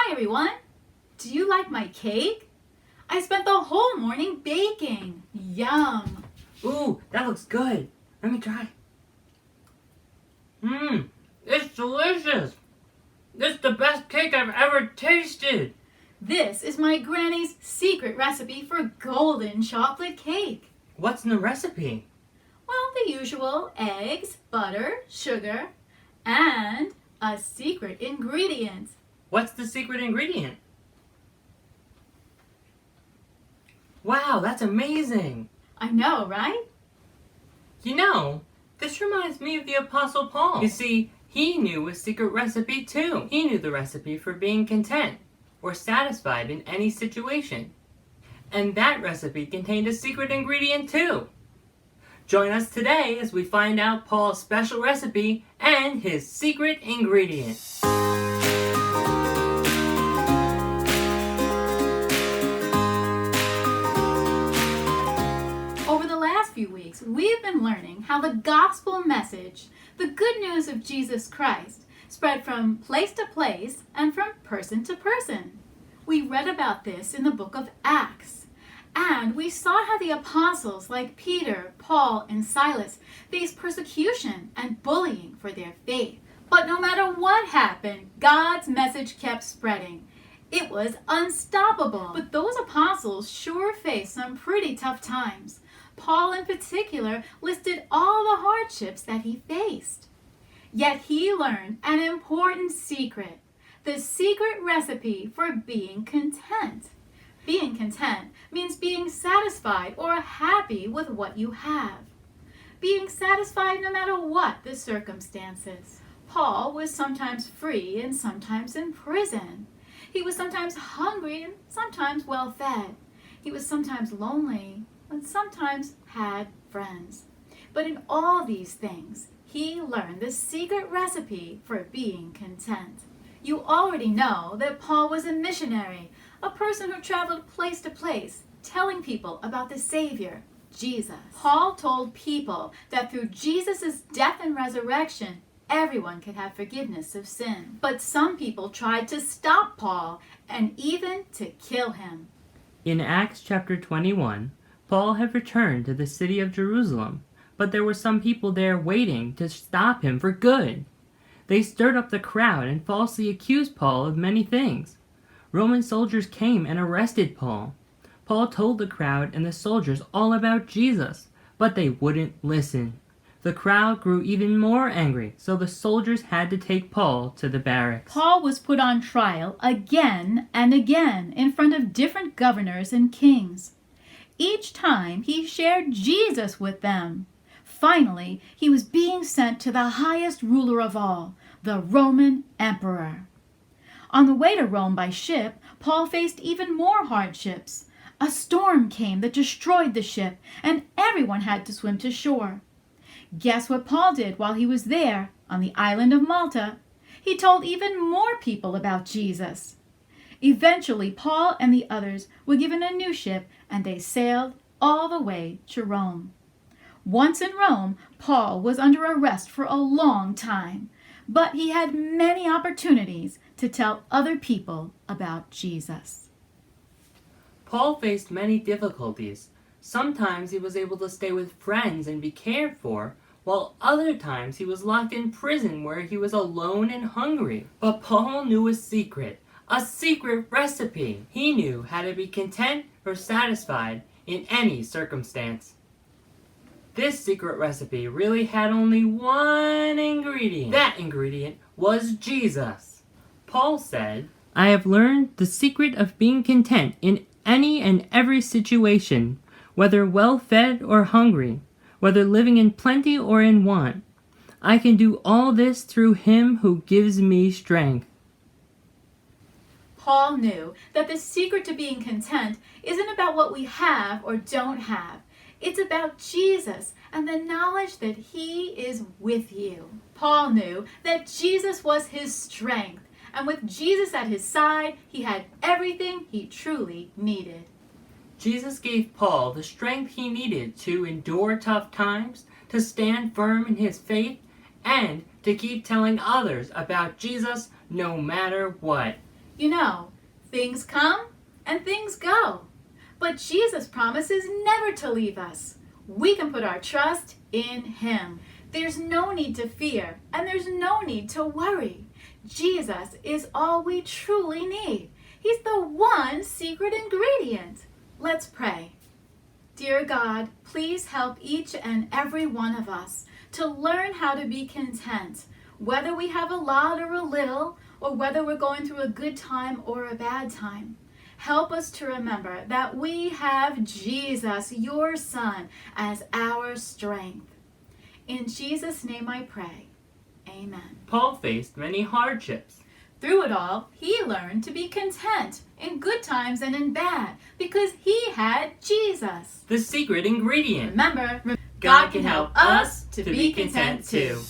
Hi everyone! Do you like my cake? I spent the whole morning baking. Yum! Ooh, that looks good. Let me try. It's delicious. This is the best cake I've ever tasted. This is my granny's secret recipe for golden chocolate cake. What's in the recipe? Well, the usual eggs, butter, sugar, and a secret ingredient. What's the secret ingredient? Wow, that's amazing. I know, right? You know, this reminds me of the Apostle Paul. You see, he knew a secret recipe too. He knew the recipe for being content or satisfied in any situation. And that recipe contained a secret ingredient too. Join us today as we find out Paul's special recipe and his secret ingredient. Over the last few weeks, we've been learning how the gospel message, the good news of Jesus Christ, spread from place to place and from person to person. We read about this in the book of Acts. And we saw how the apostles like Peter, Paul, and Silas faced persecution and bullying for their faith. But no matter what happened, God's message kept spreading. It was unstoppable. But those apostles sure faced some pretty tough times. Paul in particular listed all the hardships that he faced. Yet he learned an important secret, the secret recipe for being content. Being content means being satisfied or happy with what you have. Being satisfied no matter what the circumstances. Paul was sometimes free and sometimes in prison. He was sometimes hungry and sometimes well fed. He was sometimes lonely and sometimes had friends. But in all these things, he learned the secret recipe for being content. You already know that Paul was a missionary, a person who traveled place to place, telling people about the Savior, Jesus. Paul told people that through Jesus' death and resurrection, everyone could have forgiveness of sin. But some people tried to stop Paul and even to kill him. In Acts chapter 21, Paul had returned to the city of Jerusalem, but there were some people there waiting to stop him for good. They stirred up the crowd and falsely accused Paul of many things. Roman soldiers came and arrested Paul. Paul told the crowd and the soldiers all about Jesus, but they wouldn't listen. The crowd grew even more angry, so the soldiers had to take Paul to the barracks. Paul was put on trial again and again in front of different governors and kings. Each time he shared Jesus with them. Finally, he was being sent to the highest ruler of all, the Roman emperor. On the way to Rome by ship, Paul faced even more hardships. A storm came that destroyed the ship, and everyone had to swim to shore. Guess what Paul did while he was there, on the island of Malta? He told even more people about Jesus. Eventually, Paul and the others were given a new ship, and they sailed all the way to Rome. Once in Rome, Paul was under arrest for a long time, but he had many opportunities to tell other people about Jesus. Paul faced many difficulties. Sometimes he was able to stay with friends and be cared for, while other times he was locked in prison where he was alone and hungry. But Paul knew a secret recipe. He knew how to be content or satisfied in any circumstance. This secret recipe really had only one ingredient. That ingredient was Jesus. Paul said, I have learned the secret of being content in any and every situation, whether well-fed or hungry, whether living in plenty or in want. I can do all this through him who gives me strength. Paul knew that the secret to being content isn't about what we have or don't have. It's about Jesus and the knowledge that he is with you. Paul knew that Jesus was his strength, and with Jesus at his side, he had everything he truly needed. Jesus gave Paul the strength he needed to endure tough times, to stand firm in his faith, and to keep telling others about Jesus no matter what. You know, things come and things go. But Jesus promises never to leave us. We can put our trust in Him. There's no need to fear, and there's no need to worry. Jesus is all we truly need. He's the one secret ingredient. Let's pray. Dear God, please help each and every one of us to learn how to be content, whether we have a lot or a little, or whether we're going through a good time or a bad time. Help us to remember that we have Jesus, your Son, as our strength. In Jesus' name I pray. Amen. Paul faced many hardships. Through it all, he learned to be content in good times and in bad because he had Jesus. The secret ingredient. Remember, God can help us to be content too.